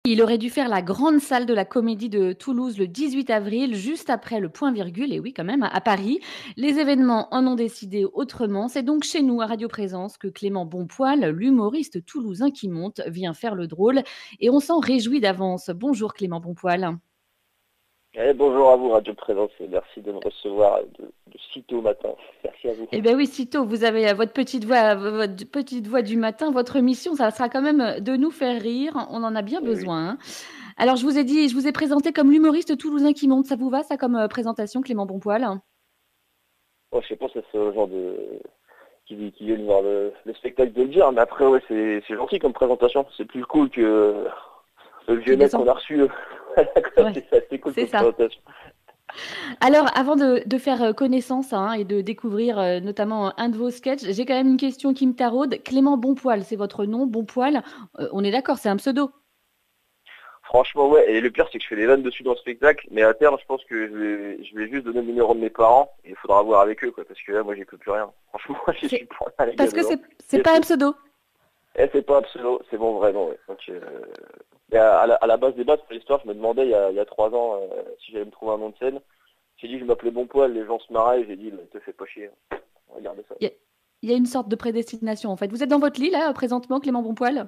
Il aurait dû faire la grande salle de la Comédie de Toulouse le 18 avril, juste après le point virgule, et oui quand même, à Paris. Les événements en ont décidé autrement. C'est donc chez nous, à Radio Présence, que Clément Bonpoil, l'humoriste toulousain qui monte, vient faire le drôle. Et on s'en réjouit d'avance. Bonjour Clément Bonpoil. Bonjour à vous, Radio Présence, et merci de me recevoir de si tôt matin. Merci à vous. Eh bien oui, sitôt, vous avez votre petite voix du matin. Votre mission, ça sera quand même de nous faire rire. On en a bien Et oui. besoin, hein. Alors, je vous ai présenté comme l'humoriste toulousain qui monte. Ça vous va, ça, comme présentation, Clément Bonpoil? Bon, je sais pas si c'est le genre de qui viennent voir le spectacle de le dire, mais après ouais c'est gentil comme présentation. C'est plus cool que le vieux Qui mec descend. qu'on a reçu. Ouais, C'est assez cool c'est comme ça. présentation. Alors, avant de faire connaissance hein, et de découvrir notamment un de vos sketchs, j'ai quand même une question qui me taraude. Clément Bonpoil, c'est votre nom, Bonpoil. On est d'accord, c'est un pseudo. Franchement ouais, et le pire c'est que je fais des vannes dessus dans le spectacle, mais à terme je pense que je vais juste donner le numéro de mes parents et il faudra voir avec eux quoi, parce que là moi j'y peux plus rien. Franchement je suis C'est pour rien les gars parce que dedans. c'est pas un pseudo. C'est pas un pseudo, c'est mon vrai nom. Ouais. Donc, et à la base des bases, pour l'histoire, je me demandais il y a 3 ans si j'allais me trouver un nom de scène. J'ai dit que je m'appelais Bonpoil, les gens se marraient, j'ai dit, te fais pas chier. Regardez ça. Il y, a il y a une sorte de prédestination, en fait. Vous êtes dans votre lit, là, présentement, Clément Bonpoil?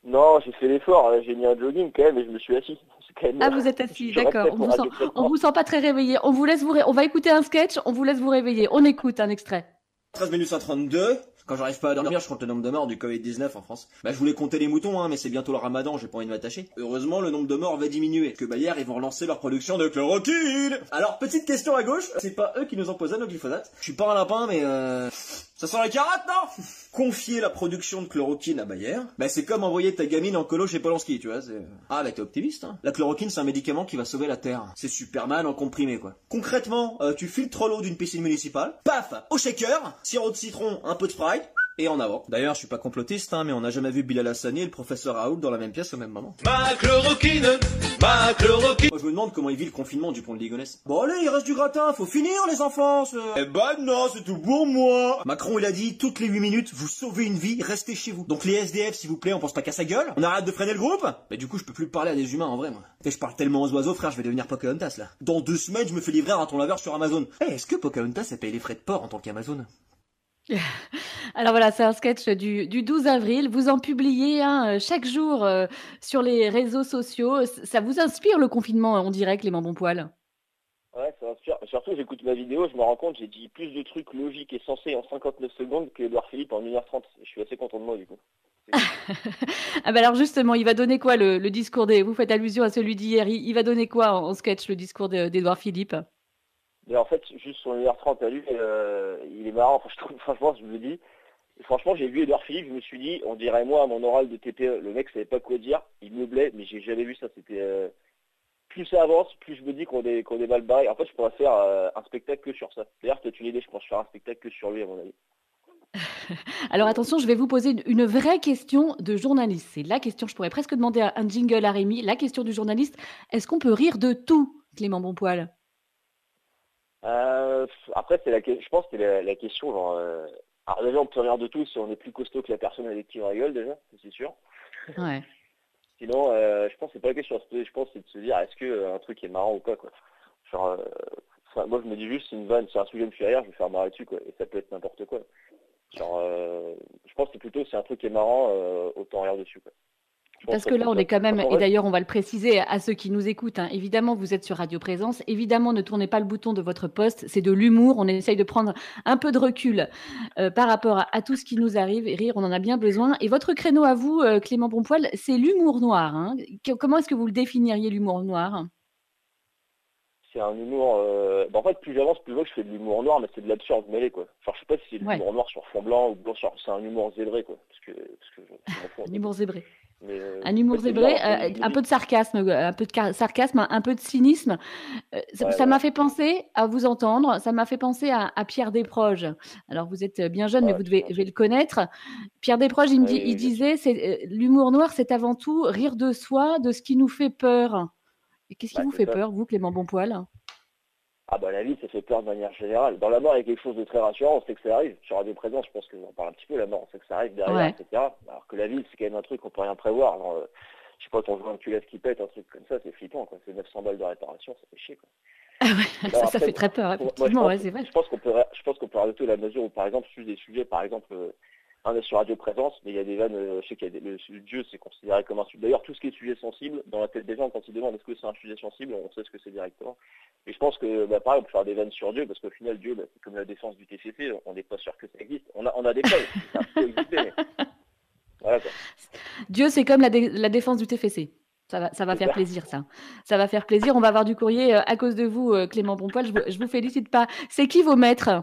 Non, j'ai fait l'effort, j'ai mis un jogging quand même et je me suis assis. C'est quand même, Ah, vous êtes assis, je d'accord. respecte mon radio On traitement. vous sent pas très réveillé. On vous laisse on va écouter un sketch, on vous laisse vous réveiller. On écoute un extrait. 13 minutes 132. Quand j'arrive pas à dormir, je compte le nombre de morts du Covid-19 en France. Bah, je voulais compter les moutons, hein, mais c'est bientôt le ramadan, j'ai pas envie de m'attacher. Heureusement, le nombre de morts va diminuer. Que Bayer, ils vont relancer leur production de chloroquine. Alors, petite question à gauche. C'est pas eux qui nous empoisonnent au glyphosate. Je suis pas un lapin, mais ça sent la carotte, non? Confier la production de chloroquine à Bayer, bah c'est comme envoyer ta gamine en colo chez Polanski, tu vois. Ah, bah t'es optimiste, hein. La chloroquine, c'est un médicament qui va sauver la Terre. C'est Superman en comprimé, quoi. Concrètement, tu filtres l'eau d'une piscine municipale, paf, au shaker, sirop de citron, un peu de Sprite, et en avant. D'ailleurs, je suis pas complotiste, hein, mais on n'a jamais vu Bilal Hassani et le professeur Raoult dans la même pièce au même moment. Ma chloroquine, ma chloroquine. Moi, je me demande comment il vit le confinement du pont de Ligonnès. Bon allez, il reste du gratin, faut finir les enfants. Eh ben non, c'est tout pour moi. Macron, il a dit, toutes les 8 minutes, vous sauvez une vie, restez chez vous. Donc les SDF, s'il vous plaît, on pense pas qu'à sa gueule. On arrête de freiner le groupe. Mais du coup, je peux plus parler à des humains en vrai, moi. Et je parle tellement aux oiseaux, frère, je vais devenir Pocahontas, là. Dans 2 semaines, je me fais livrer un raton laveur sur Amazon. Eh, est-ce que Pocahontas, elle paye les frais de port en tant qu'Amazon? Alors voilà, c'est un sketch du 12 avril. Vous en publiez un chaque jour sur les réseaux sociaux. Ça vous inspire le confinement, on dirait, Clément Bonpoil? Ouais, ça inspire. Surtout, j'écoute ma vidéo, je me rends compte, j'ai dit plus de trucs logiques et sensés en 59 secondes que Edouard Philippe en 1h30. Je suis assez content de moi, du coup. C'est cool. Ah bah alors justement, il va donner quoi le discours des... Vous faites allusion à celui d'hier. Il va donner quoi en sketch, le discours d'Édouard Philippe? Mais en fait, juste son 1h30 à lui, il est marrant. Enfin, je trouve, franchement, je me dis, franchement, j'ai vu Edouard Philippe, je me suis dit, on dirait moi à mon oral de TPE. Le mec savait pas quoi dire, il meublait, mais j'ai jamais vu ça. C'était plus ça avance, plus je me dis qu'on est mal barré. En fait, je pourrais faire un spectacle que sur ça. D'ailleurs, c'est une idée, je pense faire un spectacle que sur lui, à mon avis. Alors attention, je vais vous poser une vraie question de journaliste. C'est la question, je pourrais presque demander un jingle à Rémi. La question du journaliste, est-ce qu'on peut rire de tout, Clément Bonpoil? Après, je pense que c'est la question, genre, alors déjà, on peut rire de tout si on est plus costaud que la personne avec qui on rigole, déjà, ça, c'est sûr. Ouais. Sinon, je pense que c'est pas la question. Je pense que c'est de se dire, est-ce que un truc est marrant ou pas, quoi. Genre, moi, je me dis juste, c'est une vanne, c'est un sujet me fait rire, je vais faire marrer dessus, quoi. Et ça peut être n'importe quoi. Genre, je pense que c'est plutôt, si un truc est marrant, autant rire dessus, quoi. Je pense Parce que que ça là, serait on ça. est quand même, Parce qu'en et vrai, d'ailleurs, on va le préciser à ceux qui nous écoutent, hein, évidemment, vous êtes sur Radio Présence. Évidemment, ne tournez pas le bouton de votre poste. C'est de l'humour. On essaye de prendre un peu de recul par rapport à tout ce qui nous arrive. Et rire, on en a bien besoin. Et votre créneau à vous, Clément Bonpoil, c'est l'humour noir, hein. Comment est-ce que vous le définiriez, l'humour noir? c'est un humour. En fait, plus j'avance, plus je vois que je fais de l'humour noir, mais c'est de l'absurde mêlé, quoi. Genre, je sais pas si c'est de Ouais, l'humour noir sur fond blanc ou blanc sur. C'est un humour zébré, quoi. Parce que je m'en fous un un peu. humour zébré. Mais Un humour ouais, c'est bien, zébré, je me un peu dis. de sarcasme, sarcasme, un peu de cynisme. Ouais, Ça m'a voilà. fait penser, à vous entendre, ça m'a fait penser à Pierre Desproges. Alors vous êtes bien jeune, mais Ouais, vous c'est devez gentil. le connaître. Pierre Desproges, Ouais, oui, il oui, bien sûr. disait, l'humour noir, c'est avant tout rire de soi, de ce qui nous fait peur. Et qu'est-ce qui Bah, vous c'est fait ça. peur, vous, Clément Bonpoil? Ah bah la vie, ça fait peur de manière générale. Dans la mort, il y a quelque chose de très rassurant, on sait que ça arrive. Sur Radio Présence, je pense qu'on parle un petit peu, la mort, on sait que ça arrive derrière, Ouais. etc. Alors que la vie, c'est quand même un truc qu'on peut rien prévoir. Alors, je sais pas, ton joint de culasse qui pète, un truc comme ça, c'est flippant, quoi. C'est 900 balles de réparation, ça fait chier, quoi. Ah ouais, Alors ça après, fait très peur, moi, effectivement, ouais, c'est vrai. je pense qu'on peut rajouter la mesure où, par exemple, sur des sujets, par exemple, on est sur Radio Présence, mais il y a des vannes, je sais qu'il y a le Dieu, c'est considéré comme un sujet. D'ailleurs, tout ce qui est sujet sensible, dans la tête des gens, quand ils demandent est-ce que c'est un sujet sensible, on sait ce que c'est directement. Et je pense que, pareil, on peut faire des vannes sur Dieu, parce qu'au final, Dieu, c'est comme la défense du TCP, on n'est pas sûr que ça existe. On a des preuves, ça peut exister, mais voilà, quoi. Dieu, c'est comme la défense du TFC. Ça va C'est faire ça. plaisir, ça. Ça va faire plaisir. On va avoir du courrier à cause de vous, Clément Bonpoil. Je vous félicite pas. C'est qui vos maîtres?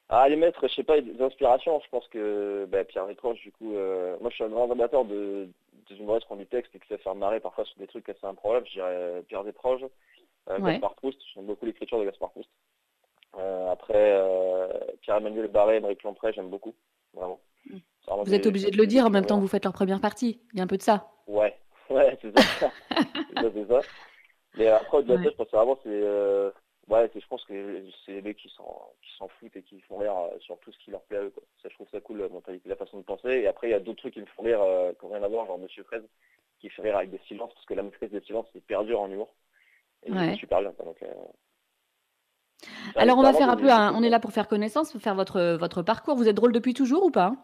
Ah, les maîtres, je sais pas, des inspirations, je pense que Pierre Desproges, du coup, moi je suis un grand amateur des humoristes qui ont du texte et qui savent faire marrer parfois sur des trucs assez improbables, je dirais Pierre Desproges, Ouais. Gaspard Proust, j'aime beaucoup l'écriture de Gaspard Proust. Après, Pierre-Emmanuel Barré, Émeric Lompré, j'aime beaucoup, vraiment. C'est vraiment Vous êtes obligé de le des dire en même temps que humours. vous faites leur première partie. Il y a un peu de ça. Ouais, ouais, c'est ça. C'est ça. Mais après, au-delà de ça, Ouais. je pense que vraiment, je pense que c'est les mecs qui s'en foutent et qui font rire sur tout ce qui leur plaît à eux, quoi. Ça, je trouve ça cool, la mentalité, la façon de penser. Et après, il y a d'autres trucs qui me font rire, qui n'ont rien à voir, genre Monsieur Fraise, qui fait rire avec des silences, parce que la maîtrise des silences, c'est hyper dur en humour. Et il est Ouais. super bien, quoi. Donc, Alors, on c'est va vraiment faire un peu des choses on est bien. là pour faire connaissance, pour faire votre parcours. Vous êtes drôle depuis toujours ou pas?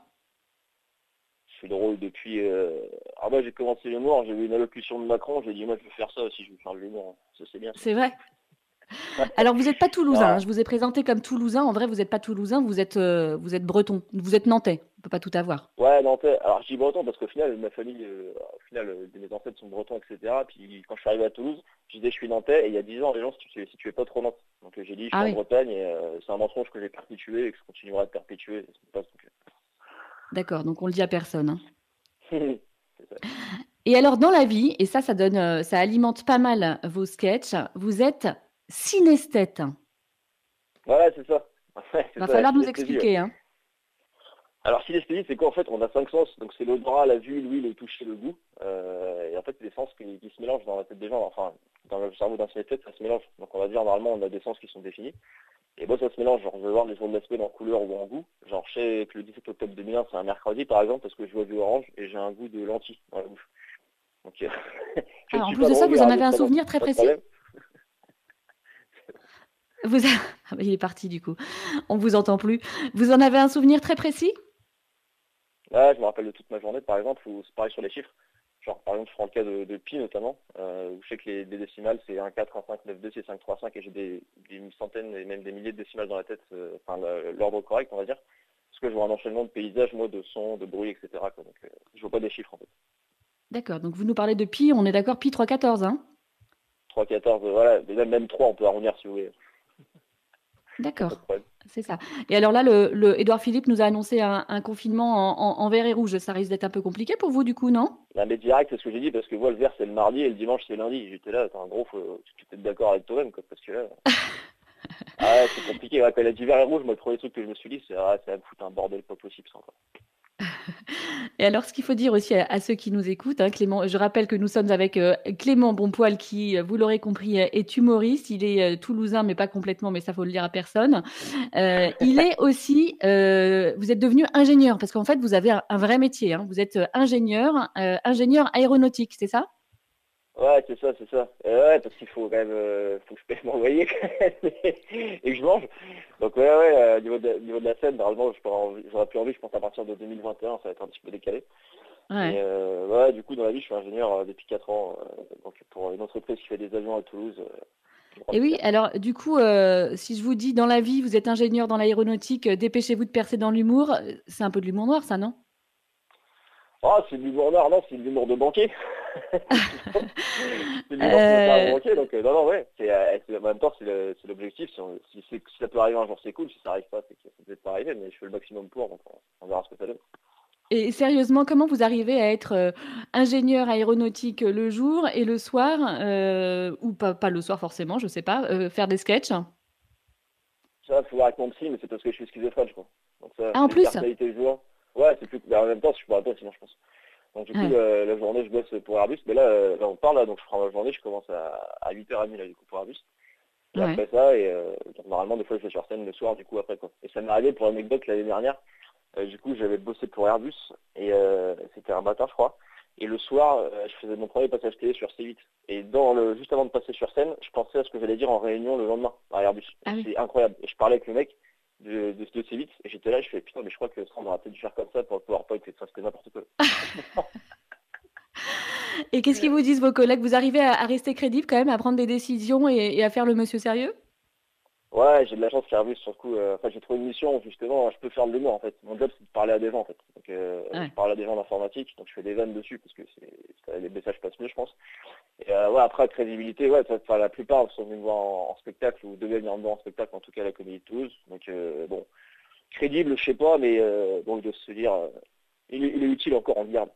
Je suis drôle depuis... Alors moi, j'ai commencé l'humour, j'ai vu une allocution de Macron, j'ai dit, moi, je veux faire ça aussi, je veux faire de l'humour. Ça, c'est bien, ça. C'est vrai. Alors, vous n'êtes pas toulousain, hein. Non, Je vous ai présenté comme toulousain. En vrai, vous n'êtes pas toulousain, vous êtes breton. Vous êtes nantais. On peut pas tout avoir. ouais, Nantais. Alors je dis breton parce qu'au final, ma famille, mes ancêtres sont bretons, etc. Puis quand je suis arrivé à Toulouse, je disais je suis Nantais et il y a 10 ans, les gens si tu es pas trop Nantes. Donc j'ai dit je Ah suis en oui, Bretagne et c'est un mensonge que j'ai perpétué et que je continuerai de perpétuer. C'est pas d'accord. Donc, on le dit à personne, hein. c'est ça. Et alors, dans la vie, et ça donne, ça alimente pas mal vos sketchs, vous êtes synesthète. Voilà, c'est ça. Ouais, c'est Va ça, la falloir nous synesthésie. Ouais. expliquer, hein. Alors synesthésie, c'est quoi en fait? On a 5 sens, donc c'est l'odorat, la vue, l'ouïe, le toucher, le goût. Et en fait, c'est des sens qui se mélangent dans la tête des gens. Enfin, dans le cerveau d'un synesthète, ça se mélange. Donc on va dire normalement on a des sens qui sont définis. Et moi, ça se mélange. Genre, je vais voir les jours de la semaine en couleur ou en goût. Genre, je sais que le 17 octobre 2001, c'est un mercredi, par exemple, parce que je vois du orange et j'ai un goût de lentilles dans la bouche. Donc, je ne Ah, en suis plus pas de ça, drôle, il y vous en aura avez un d'autres raisons. souvenir très Pas de précis? problème. Vous a- Ah bah, il est parti du coup. On vous entend plus. Vous en avez un souvenir très précis? Là, je me rappelle de toute ma journée, par exemple, où c'est pareil sur les chiffres. Genre, par exemple, je prends le cas de pi, notamment, où je sais que des décimales, c'est 1, 4, 1, 5, 9, 2, 6, 5, 3, 5, et j'ai des centaines et même des milliers de décimales dans la tête, enfin, l'ordre correct, on va dire. Parce que je vois un enchaînement de paysages, moi, de sons, de bruit, etc., quoi. Donc, je vois pas des chiffres, en fait. D'accord. Donc, vous nous parlez de pi, on est d'accord, pi 314, hein? 3, 14, voilà, mais même 3, on peut arrondir si vous voulez. Y a pas de D'accord. problème. C'est ça. Et alors là, le Édouard Philippe nous a annoncé un confinement en vert et rouge. Ça risque d'être un peu compliqué pour vous, du coup, non? Non, mais direct, c'est ce que j'ai dit, parce que moi, le vert, c'est le mardi et le dimanche, c'est lundi. J'étais là, attends, en gros, tu peux être d'accord avec toi-même, quoi, parce que là, ah ouais, c'est compliqué. Ouais, quand il a dit vert et rouge, moi, le premier truc que je me suis dit, c'est, ah, ça va me foutre un bordel pas possible, ça, quoi. Et alors, ce qu'il faut dire aussi à ceux qui nous écoutent, hein, Clément, je rappelle que nous sommes avec Clément Bonpoil, qui, vous l'aurez compris, est humoriste. Il est toulousain, mais pas complètement, mais ça faut le dire à personne. Il est aussi, vous êtes devenu ingénieur, parce qu'en fait, vous avez un vrai métier, hein. Vous êtes ingénieur aéronautique, c'est ça? Ouais, c'est ça, c'est ça. Ouais, parce qu'il faut quand même, faut que je paye mon loyer, quand même, et que je mange. Donc, ouais, niveau de la scène, normalement, j'aurais plus envie, je pense, à partir de 2021, ça va être un petit peu décalé. Mais, Ouais. ouais, du coup, dans la vie, je suis ingénieur depuis 4 ans, donc pour une entreprise qui fait des avions à Toulouse, Et grande oui, fierté. alors du coup, si je vous dis dans la vie, vous êtes ingénieur dans l'aéronautique, dépêchez-vous de percer dans l'humour, c'est un peu de l'humour noir, ça, non? Ah, c'est de l'humour noir, non, c'est de l'humour de banquier. C'est de l'humour qui va faire un Euh, banquier, donc non, ouais. En même temps, c'est l'objectif. Si ça peut arriver un jour, c'est cool. Si ça arrive pas, c'est que ça peut peut-être pas arriver, mais je fais le maximum pour, donc on verra ce que ça donne. et sérieusement, comment vous arrivez à être ingénieur aéronautique le jour et le soir, ou pas le soir forcément, je sais pas, faire des sketchs? Ça, faut voir avec mon psy, mais c'est parce que je suis schizophrène, je crois. Donc ça, Ah, je en fais plus? l'hyperqualité le jour. Ouais, c'est plus. Mais en même temps, je suis pas à toi, sinon je pense. Donc du coup, Ouais, la journée, je bosse pour Airbus. Mais là, là, on parle, là, donc je prends ma journée, je commence à 8h30, là, du coup, pour Airbus. Et ouais, après ça, donc, normalement, des fois, je vais sur scène le soir, du coup, après, quoi. Et ça m'est arrivé, pour l'anecdote, l'année dernière, du coup, j'avais bossé pour Airbus, et c'était un matin, je crois. Et le soir, je faisais mon premier passage télé sur C8. Et juste avant de passer sur scène, je pensais à ce que j'allais dire en réunion le lendemain à Airbus. Ah oui. C'est incroyable. Et je parlais avec le mec de C8 et j'étais là, je fais putain, mais je crois que ça, on aurait peut-être dû faire comme ça pour le PowerPoint, c'est presque n'importe quoi. Et qu'est-ce qu'ils vous disent vos collègues? Vous arrivez à rester crédible quand même, à prendre des décisions et à faire le monsieur sérieux? Ouais, j'ai de la chance qu'Airbus, sur le coup, j'ai trouvé une mission où justement, je peux faire de l'humour en fait. Mon job, c'est de parler à des gens en fait. Donc, Ouais. je parle à des gens d'informatique, donc je fais des vannes dessus parce que les messages passent mieux, je pense. Et ouais, après, crédibilité, ouais, la plupart sont venus me voir en spectacle ou devaient venir me voir en spectacle, en tout cas à la Comédie de Toulouse. Donc, bon, crédible, je sais pas, mais bon, de se dire, il est utile encore, on le garde.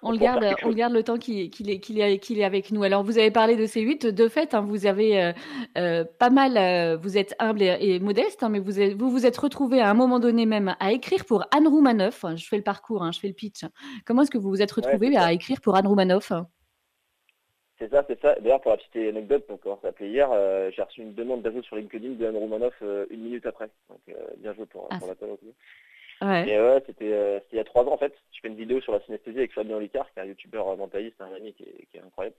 On le Pour faire garde, quelque on le chose. garde le temps qu'il est avec nous. Alors, vous avez parlé de C8. De fait, hein, vous avez pas mal, vous êtes humble et modeste, hein, mais vous êtes retrouvé à un moment donné même à écrire pour Anne Roumanoff. Je fais le parcours, hein, je fais le pitch. Comment est-ce que vous vous êtes Ouais, retrouvé c'est à ça. écrire pour Anne Roumanoff? C'est ça, c'est ça. D'ailleurs, pour la petite anecdote, donc, comment ça s'appelait hier, j'ai reçu une demande d'ajout sur LinkedIn de Anne Romanoff 1 minute après. Donc, bien joué Ah, pour la connerie. ouais, Mais ouais, c'était il y a 3 ans en fait. Je fais une vidéo sur la synesthésie avec Fabien Olicard, qui est un youtubeur mentaliste, un ami qui est incroyable.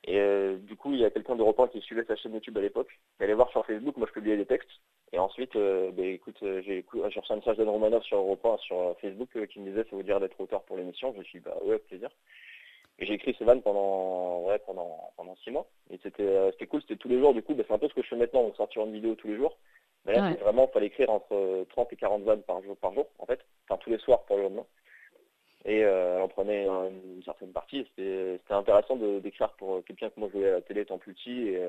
Et du coup, il y a quelqu'un d'Europe 1 qui suivait sa chaîne YouTube à l'époque. Il allait voir sur Facebook, moi je publiais des textes. Et ensuite, écoute, j'ai reçu un message d'Anne Romanoff sur Europe 1 sur Facebook qui me disait ça vous dirait d'être auteur pour l'émission. Je me suis dit bah ouais, avec plaisir. Et j'ai écrit ces vannes pendant 6 mois. Et c'était cool, c'était tous les jours du coup, c'est un peu ce que je fais maintenant, donc sortir une vidéo tous les jours. Mais là, ouais. c'est vraiment, il fallait écrire entre 30 et 40 vannes par jour, en fait. Enfin, tous les soirs pour le lendemain. Et on prenait une certaine partie. C'était intéressant d'écrire pour quelqu'un que moi je voyais à la télé étant plus petit. Et,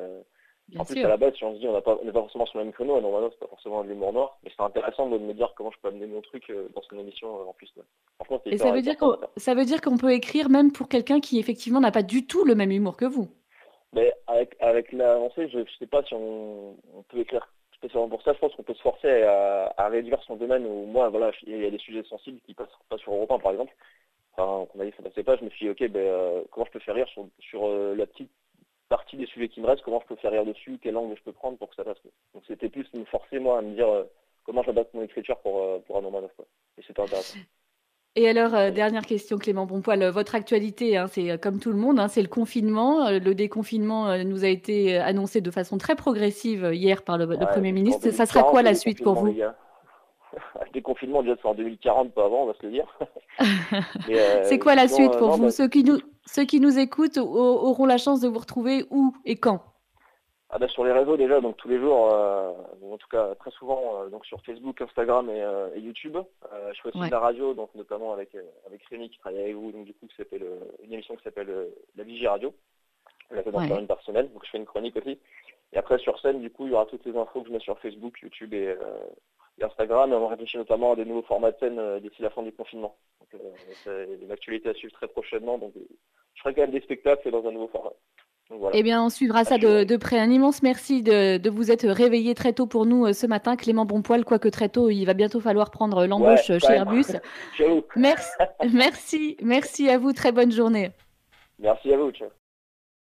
Bien en plus, à sûr. la base, si on se dit, on n'est pas forcément sur le même créneau, normalement, c'est pas forcément de l'humour noir. Mais c'est intéressant de me dire comment je peux amener mon truc dans une émission en plus. Ouais. Franchement, c'est Et ça hyper, veut dire hyper formateur. ça veut dire qu'on peut écrire même pour quelqu'un qui effectivement n'a pas du tout le même humour que vous. Mais avec l'avancée, je sais pas si on peut écrire spécialement pour ça. Je pense qu'on peut se forcer à réduire son domaine où moi, voilà, il y a des sujets sensibles qui passent pas sur Europe 1, par exemple. Enfin, qu'on a dit que ça passait pas. Je me suis dit, ok, comment je peux faire rire sur la petite partie des sujets qui me restent, comment je peux faire rire dessus, quel angle je peux prendre pour que ça passe. Donc c'était plus me forcer, moi, à me dire comment j'adapte mon écriture pour un Romanoff, quoi. Et c'était intéressant. Et alors, dernière question, Clément Bonpoil, votre actualité, hein, c'est comme tout le monde, hein, c'est le confinement. Le déconfinement nous a été annoncé de façon très progressive hier par le Ouais, Premier jusqu'en ministre. Ça sera quoi 2040, le la suite pour déconfinement, les vous? gars. Le déconfinement, déjà, c'est en 2040, pas avant, on va se le dire. Mais C'est quoi la sinon, suite pour non, vous? Ceux qui nous écoutent auront la chance de vous retrouver où et quand? sur les réseaux déjà, donc tous les jours, ou en tout cas très souvent, donc sur Facebook, Instagram et YouTube. Je fais aussi de Ouais, la radio, donc notamment avec Rémi qui travaille avec vous, donc du coup, qui s'appelle une émission qui s'appelle La Vigie Radio. Je la fais dans ouais. une par semaine, donc je fais une chronique aussi. Et après sur scène, du coup, il y aura toutes les infos que je mets sur Facebook, YouTube et Instagram. Et on réfléchit notamment à des nouveaux formats de scène d'ici la fin du confinement. Donc c'est une actualité à suivre très prochainement. Donc je ferai quand même des spectacles dans un nouveau format. Donc voilà, Eh bien, on suivra à ça suivre. de près. Un immense merci de vous être réveillé très tôt pour nous ce matin, Clément Bonpoil, quoique très tôt, il va bientôt falloir prendre Ouais, l'embauche quand chez même. Airbus. Ciao. Merci, merci à vous. Très bonne journée. Merci à vous, ciao.